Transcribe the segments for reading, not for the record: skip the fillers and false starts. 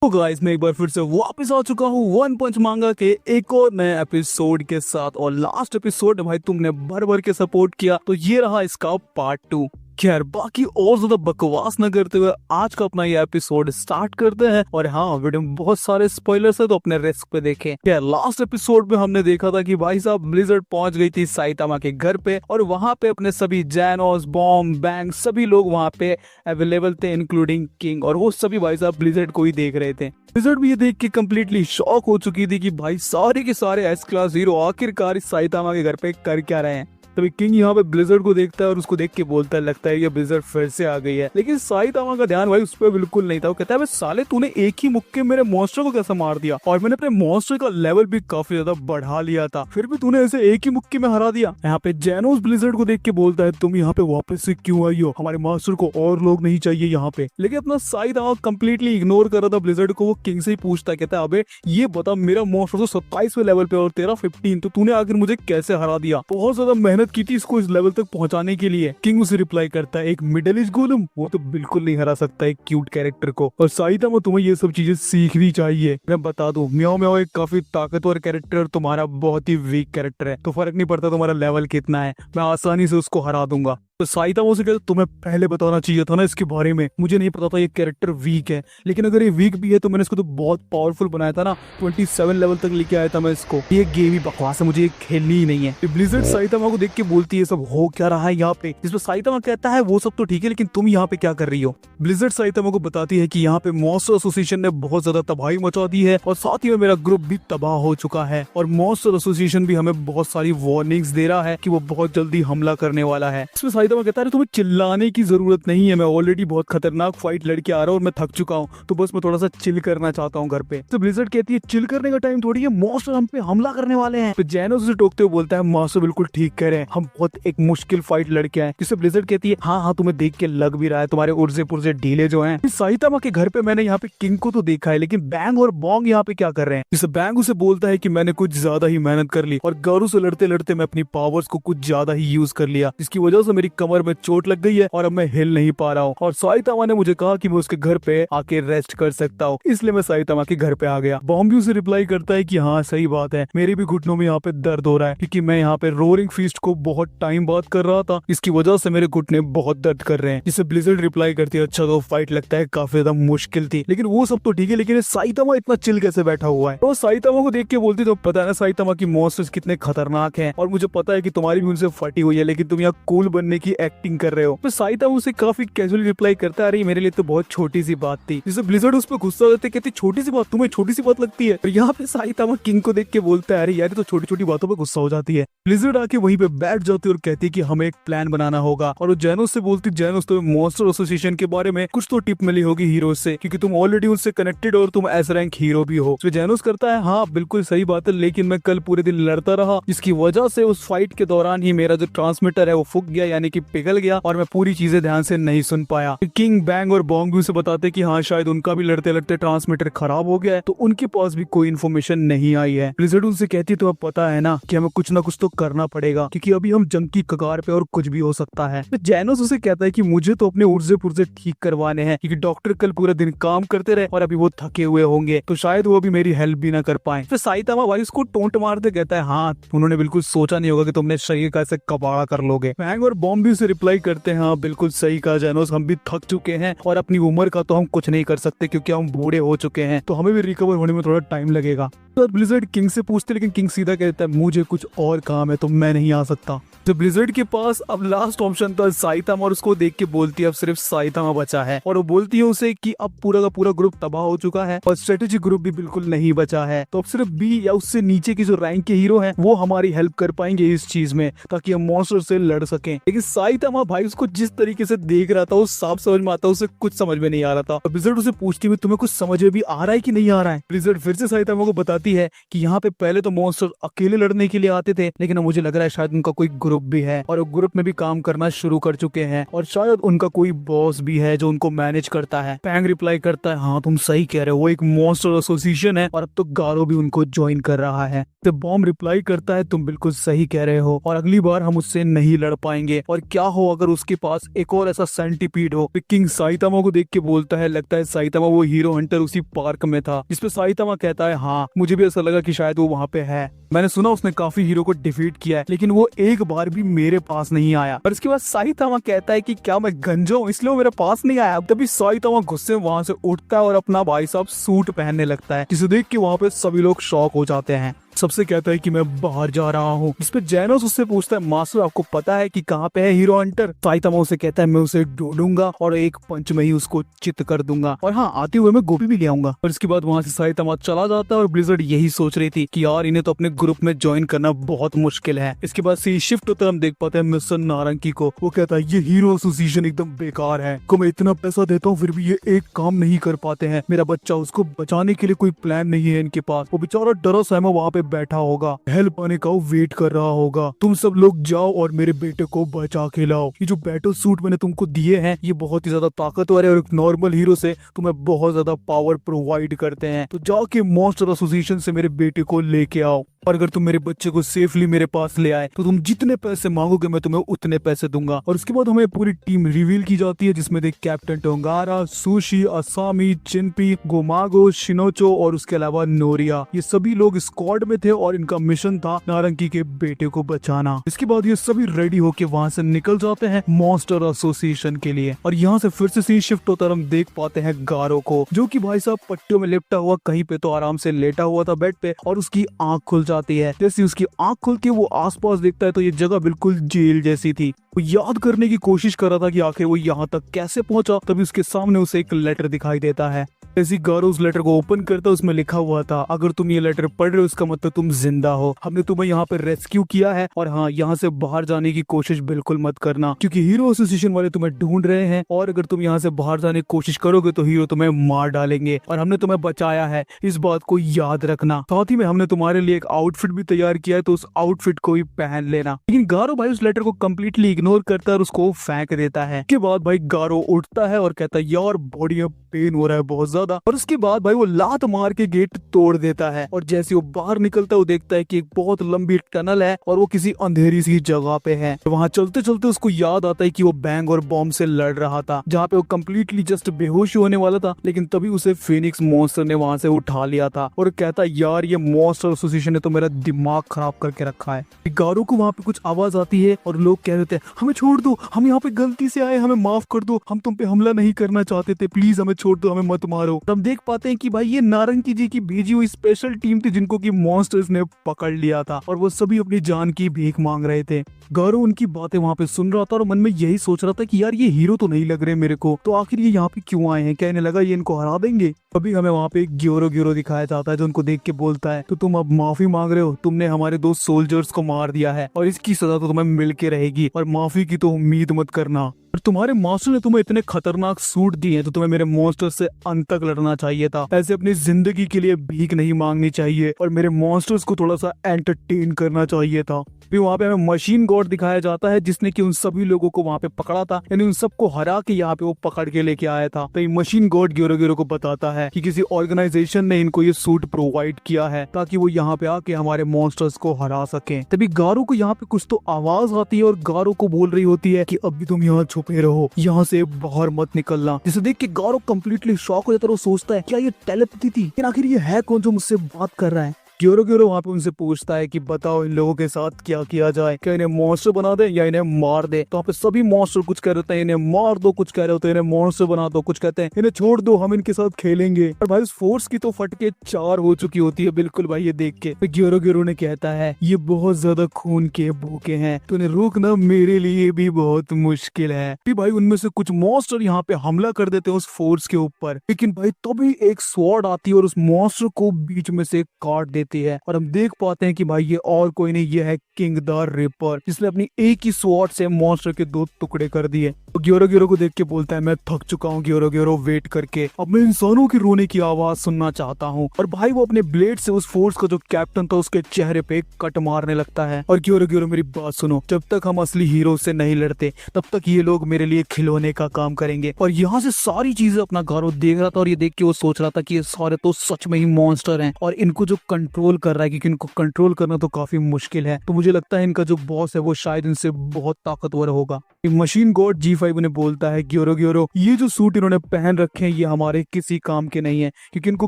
तो गाइस मैं एक बार फिर से वापस आ चुका हूँ वन पंच मांगा के एक और नए एपिसोड के साथ। और लास्ट एपिसोड भाई तुमने भर भर के सपोर्ट किया, तो ये रहा इसका पार्ट 2। खैर बाकी और ज्यादा बकवास न करते हुए आज का अपना ये एपिसोड स्टार्ट करते हैं। और हाँ, वीडियो में बहुत सारे स्पॉयलर्स है तो अपने रिस्क पे देखें। खैर लास्ट एपिसोड में हमने देखा था कि भाई साहब ब्लिज़र्ड पहुंच गई थी साइतामा के घर पे, और वहां पे अपने सभी जैनोस, बॉम्ब, बैंग सभी लोग वहां पे अवेलेबल थे, इंक्लूडिंग किंग। और वो सभी भाई साहब ब्लिज़र्ड को ही देख रहे थे। ब्लिज़र्ड भी ये देख के कम्प्लीटली शॉक हो चुकी थी कि भाई सारे के सारे एस क्लास हीरो आखिरकार इस साइतामा के घर पे कर क्या रहे हैं। तभी किंग यहाँ पे ब्लिज़र्ड को देखता है और उसको देख के बोलता है, लगता है ये ब्लिज़र्ड फिर से आ गई है। लेकिन साइतामा का ध्यान भाई उस पर बिल्कुल नहीं था। वो कहता है, साले तूने एक ही मुक्के मेरे मॉन्स्टर को कैसे मार दिया, और मैंने अपने मॉन्स्टर का लेवल भी काफी ज्यादा बढ़ा लिया था, फिर भी तूने ऐसे एक ही मुक्के में हरा दिया। यहाँ पे जैनोस ब्लिज़र्ड को देख के बोलता है, तुम यहाँ पे वापस से क्यों आई हो, हमारे मास्टर को और लोग नहीं चाहिए यहाँ पे। लेकिन अपना साइतामा कम्प्लीटली इग्नोर कर रहा था ब्लिज़र्ड को। वो किंग से ही पूछता है, कहता है, अबे ये बता मेरा मॉन्स्टर तो 27वें लेवल पे और तेरा 15, तो तूने आखिर मुझे कैसे हरा दिया। बहुत ज्यादा मेहनत की थी इसको इस लेवल तक पहुंचाने के लिए। किंग उसे रिप्लाई करता है, एक मिडिल एज गोलम वो तो बिल्कुल नहीं हरा सकता एक क्यूट कैरेक्टर को, और साइतामा तुम्हें ये सब चीजें सीखनी चाहिए। मैं बता दूं, म्याओ म्याओ एक काफी ताकतवर कैरेक्टर और तुम्हारा बहुत ही वीक कैरेक्टर है, तो फर्क नहीं पड़ता तुम्हारा लेवल कितना है, मैं आसानी से उसको हरा दूंगा। तो साइतामा से कहता, तुम्हें पहले बताना चाहिए था ना इसके बारे में, मुझे नहीं पता था ये कैरेक्टर वीक है। लेकिन अगर ये वीक भी है तो मैंने इसको तो बहुत पावरफुल बनाया था ना, 27 लेवल तक लेके आया था मैं इसको। ये गेम ही बकवास है, मुझे ये खेलनी ही नहीं है। ब्लिज़र्ड साइतामा को देख के बोलती है, सब हो क्या रहा है यहाँ पे। जिसमें साइतामा कहता है, वो सब तो ठीक है लेकिन तुम यहाँ पे क्या कर रही हो। ब्लिज़र्ड साइतामा को बताती है कि यहाँ पे मॉन्स्टर एसोसिएशन ने बहुत ज्यादा तबाही मचा दी है, और साथ ही में मेरा ग्रुप भी तबाह हो चुका है, और मॉन्स्टर एसोसिएशन भी हमें बहुत सारी वार्निंग्स दे रहा है कि वो बहुत जल्दी हमला करने वाला है। इसमें साइतामा कहता है, तुम्हें चिल्लाने की जरूरत नहीं है, मैं ऑलरेडी बहुत खतरनाक फाइट लड़के आ रहा हूँ और मैं थक चुका हूँ, तो बस मैं थोड़ा सा चिल करना चाहता हूँ घर पे। तो ब्लिज़र्ड कहती है, चिल करने का टाइम थोड़ी है, मॉन्स्टर हम पे हमला करने वाले हैं। तो जैनोस उसे टोकते हुए बोलता है, मास्टर बिल्कुल ठीक कह रहे हैं, हम बहुत एक मुश्किल फाइट लड़के हैं। जिससे ब्लिज़र्ड कहती है, हाँ हाँ तुम्हें देख के लग भी रहा है, तुम्हारे उर्जे पुर्जे ढीले जो हैं। साइतामा के घर पे मैंने यहाँ पे किंग को तो देखा है, लेकिन बैंग और बॉन्ग यहाँ पे क्या कर रहे हैं। जिससे बैंग उसे बोलता है कि मैंने कुछ ज्यादा ही मेहनत कर ली, और गारू से लड़ते लड़ते मैं अपनी पावर्स को कुछ ज्यादा ही यूज कर लिया, जिसकी वजह से मेरी कमर में चोट लग गई है और अब मैं हिल नहीं पा रहा हूँ। और साइतामा ने मुझे कहा कि मैं उसके घर पे आके रेस्ट कर सकता हूँ, इसलिए मैं साइतामा के घर पे आ गया। बॉम्ब भी उसे रिप्लाई करता है कि हाँ सही बात है, मेरे भी घुटनों में यहाँ पे दर्द हो रहा है, क्योंकि मैं यहाँ पे रोरिंग फीस्ट को बहुत टाइम बाद कर रहा था, इसकी वजह से मेरे घुटने बहुत दर्द कर रहे हैं। जिससे ब्लिज़र्ड रिप्लाई करती है, अच्छा तो फाइट लगता है काफी ज्यादा मुश्किल थी, लेकिन वो सब तो ठीक है, लेकिन साइतामा इतना चिल कैसे बैठा हुआ है। तो साइतामा को देख के बोलती, तो पता है ना साइतामा की मॉन्स्टर्स कितने खतरनाक हैं, और मुझे पता है कि तुम्हारी भी उनसे फटी हुई है, लेकिन तुम यहाँ कूल बनने की एक्टिंग कर रहे हो। तो साइतामा उसे काफी कैजुअली रिप्लाई करता है, अरे मेरे लिए तो बहुत छोटी सी बात थी। जिससे ब्लिज़र्ड उस पर गुस्सा होते, कहती छोटी सी बात, तुम्हें छोटी सी बात लगती है। और यहाँ पे साइतामा किंग को देख के बोलता है, अरे यार तो छोटी छोटी बातों पे गुस्सा हो जाती है। ब्लिज़र्ड आके वहीं पे बैठ जाती है और कहती है कि हमें एक प्लान बनाना होगा। और वो जैनोस से बोलती, जैनोस तुम्हें मॉन्स्टर एसोसिएशन के बारे में कुछ तो टिप मिली होगी हीरो से, क्योंकि तुम ऑलरेडी उनसे कनेक्टेड और तुम एस रैंक हीरो भी हो। तो जैनोस करता है, हाँ बिल्कुल सही बात है, लेकिन मैं कल पूरे दिन लड़ता रहा, जिसकी वजह से उस फाइट के दौरान ही मेरा जो ट्रांसमीटर है वो फूक गया, यानी कि पिघल गया, और मैं पूरी चीजें ध्यान से नहीं सुन पाया। किंग, बैंग और बॉन्ग भी उसे बताते कि हाँ शायद उनका भी लड़ते लड़ते ट्रांसमीटर खराब हो गया है, तो उनके पास भी कोई इन्फॉर्मेशन नहीं आई है। ब्लिज़र्ड उनसे कहती, तो अब पता है ना कि हमें कुछ ना कुछ तो करना पड़ेगा, क्योंकि अभी हम जंग की कगार पे और कुछ भी हो सकता है। तो जैनोस उसे कहता है कि मुझे तो अपने उर्जे पुर्जे ठीक करवाने हैं, क्योंकि डॉक्टर कल पूरा दिन काम करते रहे और अभी वो थके हुए होंगे, तो शायद वो भी मेरी हेल्प भी ना कर पाए। फिर साइतामा भाई उसको टोंट मारते कहता है, हाँ उन्होंने बिल्कुल सोचा नहीं होगा कि तुमने शरीर का ऐसे कबाड़ा कर लोगे। बैंग और बॉम्ब भी उसे रिप्लाई करते हैं, हाँ बिल्कुल सही कहा जैनोस, हम भी थक चुके हैं और अपनी उम्र का तो हम कुछ नहीं कर सकते, क्योंकि हम बूढ़े हो चुके हैं, तो हमें भी रिकवर होने में थोड़ा टाइम लगेगा। तो ब्लिज़र्ड किंग से पूछते, लेकिन किंग सीधा कहता है, मुझे कुछ और काम है तो मैं नहीं आ सकता। तो ब्लिज़र्ड के पास अब लास्ट ऑप्शन था साइतामा, और उसको देख के बोलती है अब सिर्फ साइतामा बचा है, और वो बोलती है उसे कि अब पूरा का पूरा ग्रुप तबाह हो चुका है और स्ट्रेटेजी ग्रुप भी बिल्कुल नहीं बचा है, तो अब सिर्फ बी या उससे नीचे के जो रैंक के हीरो हैं वो हमारी हेल्प कर पाएंगे इस चीज में, ताकि हम मॉन्स्टर से लड़ सकें। लेकिन साइतामा भाई उसको जिस तरीके से देख रहा था वो साफ समझ में आता, उसे कुछ समझ में नहीं आ रहा था। ब्लिज़र्ड उसे पूछती हुई, तुम्हें कुछ समझ में भी आ रहा है कि नहीं आ रहा है। ब्लिज़र्ड फिर से साइतामा को बताती है कि यहाँ पे पहले तो मॉन्स्टर अकेले लड़ने के लिए आते थे, लेकिन अब मुझे लग रहा है शायद उनका कोई ग्रुप भी है, और ग्रुप में भी काम करना शुरू कर चुके हैं, और शायद उनका कोई बॉस भी है जो उनको मैनेज करता है। पैंग रिप्लाई करता है, हाँ तुम सही कह रहे हो, वो एक मॉन्स्टर एसोसिएशन है, और अब तो गारो भी उनको ज्वाइन कर रहा है। तो बॉम्ब रिप्लाई करता है, तुम बिल्कुल सही कह रहे हो, और अगली बार हम उससे नहीं लड़ पाएंगे, और और क्या हो अगर उसके पास एक और ऐसा सेंटीपीड हो। किंग साइतामा को देख के बोलता है लगता है साइतामा वो हीरो हंटर उसी पार्क में था, जिसपे साइतामा कहता है हाँ मुझे भी ऐसा लगा कि शायद वो वहाँ पे है, मैंने सुना उसने काफी हीरो को डिफीट किया है लेकिन वो एक बार भी मेरे पास नहीं आया। और इसके बाद साइतामा कहता है कि क्या मैं गंजा हूँ इसलिए वो मेरे पास नहीं आया। तभी साइतामा गुस्से में वहाँ से उठता है और अपना भाई साहब सूट पहनने लगता है, जिसे देख के वहाँ पे सभी लोग शॉक हो जाते हैं। सबसे कहता है कि मैं बाहर जा रहा हूँ। इस पे जैनोस उससे पूछता है मास्टर आपको पता है कि कहाँ पे है हीरो हंटर। साइतामा उसे कहता है मैं उसे ढूंढूंगा और एक पंच में ही उसको चित कर दूंगा, और हाँ आते हुए मैं गोभी भी ले आऊंगा। और इसके बाद वहाँ से साइतामा चला जाता है और ब्लिज़र्ड यही सोच रही थी कि यार इन्हें तो अपने ग्रुप में ज्वाइन करना बहुत मुश्किल है। इसके बाद से शिफ्ट होता है, हम देख पाते हैं मिस्टर नारंगी को। वो कहता है ये हीरो एसोसिएशन एकदम बेकार है, को मैं इतना पैसा देता हूँ फिर भी ये एक काम नहीं कर पाते हैं। मेरा बच्चा उसको बचाने के लिए कोई प्लान नहीं है इनके पास। वो बेचारा डरा सहमा वहाँ पे बैठा होगा, हेल्प आने का वेट कर रहा होगा। तुम सब लोग जाओ और मेरे बेटे को बचा के लाओ। ये जो बैटल सूट मैंने तुमको दिए हैं ये बहुत ही ज्यादा ताकतवर है और एक नॉर्मल हीरो से तुम्हें बहुत ज्यादा पावर प्रोवाइड करते हैं। तो जाके मॉन्स्टर एसोसिएशन से मेरे बेटे को लेके आओ, और अगर तुम मेरे बच्चे को सेफली मेरे पास ले आए तो तुम जितने पैसे मांगोगे मैं तुम्हें उतने पैसे दूंगा। और उसके बाद हमें पूरी टीम रिवील की जाती है, जिसमें देख कैप्टन टोंगारा, सुशी, असामी, चिनपी, गोमागो, शिनोचो और उसके अलावा नोरिया, ये सभी लोग स्क्वाड में थे और इनका मिशन था नारंगी के बेटे को बचाना। इसके बाद ये सभी रेडी होके वहाँ से निकल जाते हैं मॉन्स्टर एसोसिएशन के लिए। और यहाँ से फिर से सीन शिफ्ट होता है, हम देख पाते हैं गारो को, जो कि भाई साहब पट्टियों में लिपटा हुआ कहीं पे तो आराम से लेटा हुआ था बेड पे, और उसकी आंख खुल जाती है। जैसे उसकी आंख खुल के वो आसपास देखता है तो ये जगह बिल्कुल जेल जैसी थी। वो याद करने की कोशिश कर रहा था कि आखिर वो यहाँ तक कैसे पहुंचा, तभी उसके सामने उसे एक लेटर दिखाई देता है। जैसे गारो उस लेटर को ओपन करता है उसमें लिखा हुआ था अगर तुम ये लेटर पढ़ रहे हो इसका मतलब तुम जिंदा हो, हमने तुम्हें यहाँ पे रेस्क्यू किया है, और हाँ यहाँ से बाहर जाने की कोशिश बिल्कुल मत करना क्योंकि हीरो एसोसिएशन वाले तुम्हें ढूंढ रहे हैं, और अगर तुम यहाँ से बाहर जाने की कोशिश करोगे तो हीरो तुम्हें मार डालेंगे, और हमने तुम्हें बचाया है इस बात को याद रखना। साथ ही में हमने तुम्हारे लिए एक आउटफिट भी तैयार किया है तो उस आउटफिट को भी पहन लेना। लेकिन गारो भाई उस लेटर को कम्प्लीटली इग्नोर करता है और उसको फेंक देता है। उसके बाद भाई गारो उठता है और कहता है यार बॉडी में पेन हो रहा है बहुत ज्यादा, और उसके बाद भाई वो लात मार के गेट तोड़ देता है। और जैसे वो बाहर निकलता है वो देखता है कि एक बहुत लंबी टनल है और वो किसी अंधेरी सी जगह पे है। तो वहाँ चलते चलते उसको याद आता है कि वो बैंग और बॉम्ब से लड़ रहा था, जहाँ पे वो कम्प्लीटली जस्ट बेहोश होने वाला था, लेकिन तभी उसे फिनिक्स मॉन्स्टर ने वहाँ से उठा लिया था। और कहता है यार ये मॉन्स्टर एसोसिएशन ने तो मेरा दिमाग खराब करके रखा है। गारो को वहाँ पे कुछ आवाज आती है और लोग कह देते हैं हमें छोड़ दो, हम यहाँ पे गलती से आए, हमें माफ कर दो, हम तुम पे हमला नहीं करना चाहते थे, प्लीज हमें छोड़ दो, हमें मत मारो। तो हम देख पाते हैं कि भाई ये नारंगी जी की भेजी हुई स्पेशल टीम थी जिनको कि मॉन्स्टर्स ने पकड़ लिया था, और वो सभी अपनी जान की भीख मांग रहे थे। गारो उनकी बातें वहाँ पे सुन रहा था और मन में यही सोच रहा था कि यार ये हीरो तो नहीं लग रहे मेरे को, तो आखिर ये यहाँ पे क्यों आए हैं, क्या इन्हें लगा ये इनको हरा देंगे। अभी हमें वहाँ पे ग्योरो दिखाया जाता है जो उनको देख के बोलता है तो तुम अब माफी मांग रहे हो, तुमने हमारे 2 सोल्जर्स को मार दिया है और इसकी सजा तो तुम्हें मिल के रहेगी, और माफी की तो उम्मीद मत करना। और तुम्हारे मास्टर ने तुम्हें इतने खतरनाक सूट दिए हैं तो तुम्हें मेरे मॉन्स्टर से अंत तक लड़ना चाहिए था, ऐसे अपनी जिंदगी के लिए भीख नहीं मांगनी चाहिए और मेरे मॉन्स्टर्स को थोड़ा सा एंटरटेन करना चाहिए था। फिर वहाँ पे हमें मशीन गॉड दिखाया जाता है जिसने कि उन सभी लोगों को वहाँ पे पकड़ा था, यानी उन सबको हरा के यहाँ पे वो पकड़ के लेके आया था। तो ये मशीन गॉड ग्योरो को बताता है कि किसी ऑर्गेनाइजेशन ने इनको ये सूट प्रोवाइड किया है ताकि वो यहाँ पे आके हमारे मॉन्स्टर्स को हरा सके। तभी गारो को यहाँ पे कुछ तो आवाज आती है और गारो को बोल रही होती है कि अभी तुम यहाँ छुपे रहो, यहाँ से बाहर मत निकलना। जिसे देख के गारो कम्प्लीटली शॉक हो जाता है और सोचता है क्या ये टेलीपैथी थी, लेकिन आखिर ये है कौन जो मुझसे बात कर रहा है। ग्योरो वहाँ पे उनसे पूछता है कि बताओ इन लोगों के साथ क्या किया जाए, क्या इन्हें मॉन्स्टर बना दे या इन्हें मार दे। तो वहाँ पे सभी मॉन्स्टर कुछ कह रहे होते हैं इन्हें मार दो, कुछ कह रहे होते हैं इन्हें मॉन्स्टर बना दो, कुछ कहते हैं इन्हें छोड़ दो हम इनके साथ खेलेंगे। और भाई उस फोर्स की तो फटके 4 हो चुकी होती है बिल्कुल भाई ये देख के। ग्योरो ने कहता है ये बहुत ज्यादा खून के भूखे हैं तो इन्हें रोकना मेरे लिए भी बहुत मुश्किल है। फिर भाई उनमें से कुछ मॉन्स्टर यहाँ पे हमला कर देते हैं उस फोर्स के ऊपर, लेकिन भाई तभी एक स्वॉर्ड आती है और उस मॉन्स्टर को बीच में से काट देती है। और हम देख पाते हैं कि भाई ये और कोई नहीं, ये है किंग द रिपर, जिसने अपनी एक ही स्वॉर्ड से मॉन्स्टर के 2 टुकड़े कर दिए। तो ग्योरो को देख के बोलता है मैं थक चुका हूँ ग्योरो वेट करके, अब मैं इंसानों की रोने की आवाज सुनना चाहता हूँ। और भाई वो अपने ब्लेड से उस फोर्स का जो कैप्टन था उसके चेहरे पे कट मारने लगता है। और ग्योरो मेरी बात सुनो, जब तक हम असली हीरो से नहीं लड़ते तब तक ये लोग मेरे लिए खिलौने का काम करेंगे। और यहाँ से सारी चीजें अपना गारो देख रहा था और ये देख के वो सोच रहा था कि ये सारे तो सच में ही मॉन्स्टर हैं और इनको जो कंट्रोल कर रहा है, क्योंकि इनको कंट्रोल करना तो काफी मुश्किल है, तो मुझे लगता है इनका जो बॉस है वो शायद इनसे बहुत ताकतवर होगा। मशीन गॉड G5 उन्हें बोलता है ग्योरो ग्योरो ये जो सूट इन्होंने पहन रखे हैं ये हमारे किसी काम के नहीं है, क्योंकि इनको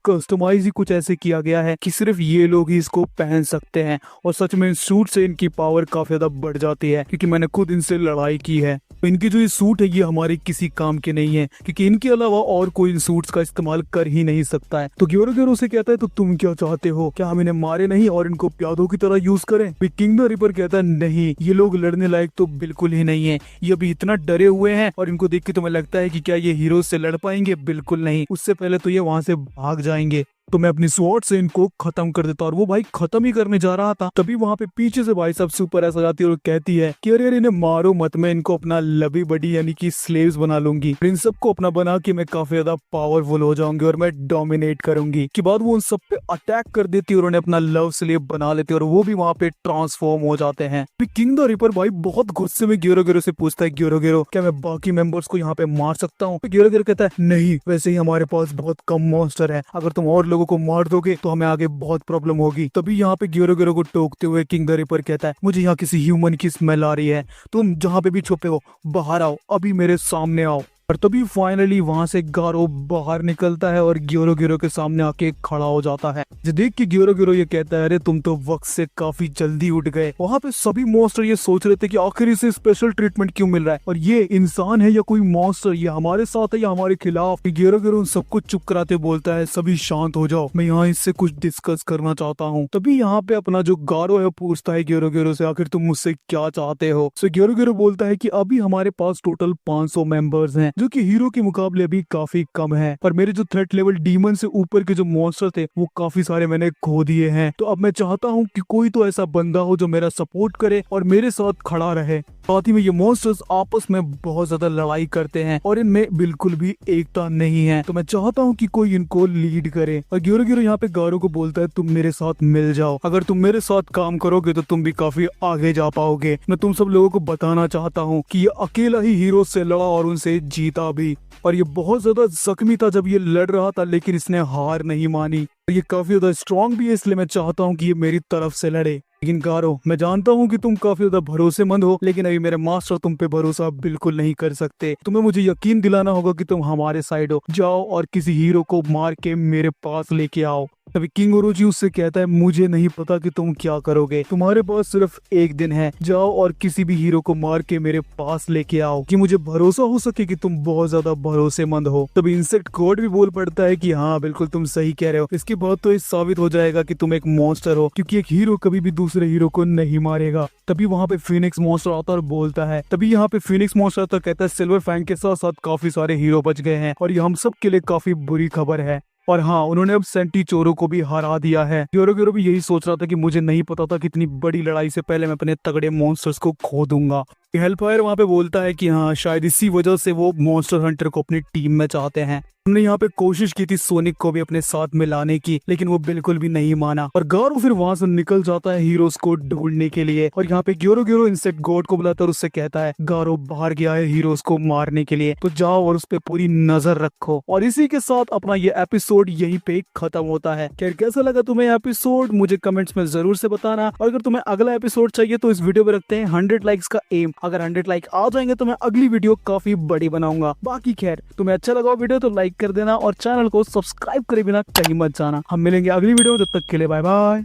कस्टमाइज ही कुछ ऐसे किया गया है कि सिर्फ ये लोग ही इसको पहन सकते हैं। और सच में इस सूट से इनकी पावर काफी ज्यादा बढ़ जाती है, क्योंकि मैंने खुद इनसे लड़ाई की है। तो इनकी जो ये सूट है ये हमारे किसी काम के नहीं है, क्योंकि इनके अलावा और कोई इन सूट्स का इस्तेमाल कर ही नहीं सकता है। तो ग्योरो ग्योरो से कहता है तो तुम क्या चाहते हो, क्या हम इन्हें मारे नहीं और इनको प्यादों की तरह यूज करें? किंग द रिपर कहता है नहीं, ये लोग लड़ने लायक तो बिल्कुल ही नहीं है, ये अभी इतना डरे हुए हैं और इनको देख के तुम्हें लगता है कि क्या ये हीरो से लड़ पाएंगे? बिल्कुल नहीं, उससे पहले तो ये वहां से भाग जाएंगे। तो मैं अपनी स्वॉर्ड से इनको खत्म कर देता। और वो भाई खत्म ही करने जा रहा था, तभी वहां पे पीछे से भाई साहब सुपर ऐसा जाती है और कहती है कि अरे इन्हें मारो मत, मैं इनको अपना लवी बडी यानी कि स्लेव्स बना लूंगी। इन सबको अपना बना के मैं काफी ज्यादा पावरफुल हो जाऊंगी और मैं डोमिनेट करूंगी। के बाद वो उन सब पे अटैक कर देती है और उन्हें अपना लव स्लेव बना लेते हैं और वो भी वहां पे ट्रांसफॉर्म हो जाते हैं। फिर किंग द रिपर भाई बहुत गुस्से में ग्योरो ग्योरो से पूछता है ग्योरो ग्योरो क्या मैं बाकी मेंबर्स को यहाँ पे मार सकता हूँ? ग्योरो ग्योरो कहता है नहीं, वैसे ही हमारे पास बहुत कम मॉन्स्टर है, अगर तुम और लोगों को मार दोगे तो हमें आगे बहुत प्रॉब्लम होगी। तभी यहाँ पे ग्योरो ग्योरो को टोकते हुए किंग द रिपर कहता है मुझे यहाँ किसी ह्यूमन की स्मेल आ रही है, तुम जहाँ पे भी छुपे हो बाहर आओ, अभी मेरे सामने आओ। और तभी फाइनली वहां से गारो बाहर निकलता है और ग्योरो ग्योरो के सामने आके खड़ा हो जाता है। जो देख के ग्योरो ग्योरो ये कहता है अरे तुम तो वक्त से काफी जल्दी उठ गए। वहां पे सभी मॉन्स्टर ये सोच रहे थे कि आखिर इसे स्पेशल ट्रीटमेंट क्यों मिल रहा है और ये इंसान है या कोई मॉन्स्टर, ये हमारे साथ है या हमारे खिलाफ? ग्योरो ग्योरो उन सबको चुप कराते बोलता है सभी शांत हो जाओ, मैं यहाँ इससे कुछ डिस्कस करना चाहता हूँ। तभी यहाँ पे अपना जो गारो है पूछता है ग्योरो ग्योरो से आखिर तुम मुझसे क्या चाहते हो? सो ग्योरो ग्योरो बोलता है कि अभी हमारे पास टोटल 500 मेंबर्स हैं, जो कि हीरो के मुकाबले अभी काफी कम है, पर मेरे जो थ्रेट लेवल डीमन से ऊपर के जो मॉन्स्टर थे वो काफी सारे मैंने खो दिए हैं। तो अब मैं चाहता हूँ कि कोई तो ऐसा बंदा हो जो मेरा सपोर्ट करे और मेरे साथ खड़ा रहे। साथ ही में ये मॉन्स्टर्स आपस में बहुत ज्यादा लड़ाई करते हैं और इनमें बिल्कुल भी एकता नहीं है, तो मैं चाहता हूँ कि कोई इनको लीड करे। और ग्योरो ग्योरो यहाँ पे गारो को बोलता है तुम मेरे साथ मिल जाओ, अगर तुम मेरे साथ काम करोगे तो तुम भी काफी आगे जा पाओगे। मैं तुम सब लोगों को बताना चाहता हूँ कि ये अकेला ही हीरो से लड़ा और उनसे जीता भी, और ये बहुत ज्यादा जख्मी था जब ये लड़ रहा था, लेकिन इसने हार नहीं मानी। ये काफी ज्यादा स्ट्रांग भी है, इसलिए मैं चाहता हूँ कि ये मेरी तरफ से लड़े। लेकिन गारो मैं जानता हूँ कि तुम काफी ज्यादा भरोसेमंद हो, लेकिन अभी मेरे मास्टर तुम पे भरोसा बिल्कुल नहीं कर सकते। तुम्हें मुझे यकीन दिलाना होगा कि तुम हमारे साइड हो। जाओ और किसी हीरो को मार के मेरे पास लेके आओ। तभी किंग ओरोची उससे कहता है मुझे नहीं पता कि तुम क्या करोगे, तुम्हारे पास सिर्फ एक दिन है, जाओ और किसी भी हीरो को मार के मेरे पास लेके आओ कि मुझे भरोसा हो सके कि तुम बहुत ज्यादा भरोसेमंद हो। तभी इंसेक्ट गॉड भी बोल पड़ता है कि हाँ बिल्कुल तुम सही कह रहे हो, इसके बाद तो ये साबित हो जाएगा कि तुम एक मॉन्स्टर हो, क्योंकि एक हीरो कभी भी दूसरे हीरो को नहीं मारेगा। तभी वहाँ पे फिनिक्स मॉन्स्टर आता और बोलता है, तभी यहाँ पे फिनिक्स मॉन्स्टर आता कहता है सिल्वर फैंग के साथ साथ काफी सारे हीरो बच गए हैं और ये हम सब के लिए काफी बुरी खबर है। और हाँ उन्होंने अब सेंटी चोरो को भी हरा दिया है। ग्योरो ग्योरो भी यही सोच रहा था कि मुझे नहीं पता था कि इतनी बड़ी लड़ाई से पहले मैं अपने तगड़े मॉन्स्टर्स को खो दूंगा। हेलफायर वहाँ पे बोलता है कि हाँ शायद इसी वजह से वो मॉन्स्टर हंटर को अपनी टीम में चाहते हैं। हमने यहाँ पे कोशिश की थी सोनिक को भी अपने साथ में लाने की, लेकिन वो बिल्कुल भी नहीं माना और गारो फिर वहां से निकल जाता है हीरोज को ढूंढने के लिए। और यहाँ पे ग्योरो ग्योरो इंसेक्ट गॉड को बुलाता है और उससे कहता है गारो बाहर गया है हीरोज को मारने के लिए, तो जाओ और उस पर पूरी नजर रखो। और इसी के साथ अपना ये एपिसोड यहीं पे खत्म होता है। खैर कैसा लगा तुम्हें एपिसोड मुझे कमेंट्स में जरूर से बताना, और अगर तुम्हें अगला एपिसोड चाहिए तो इस वीडियो पे रखते हैं 100 लाइक्स का एम। अगर 100 लाइक आ जाएंगे तो मैं अगली वीडियो काफी बड़ी बनाऊंगा। बाकी खैर तुम्हें अच्छा लगा वीडियो तो लाइक कर देना और चैनल को सब्सक्राइब करे बिना कहीं मत जाना। हम मिलेंगे अगली वीडियो में, तब तक के लिए बाय बाय।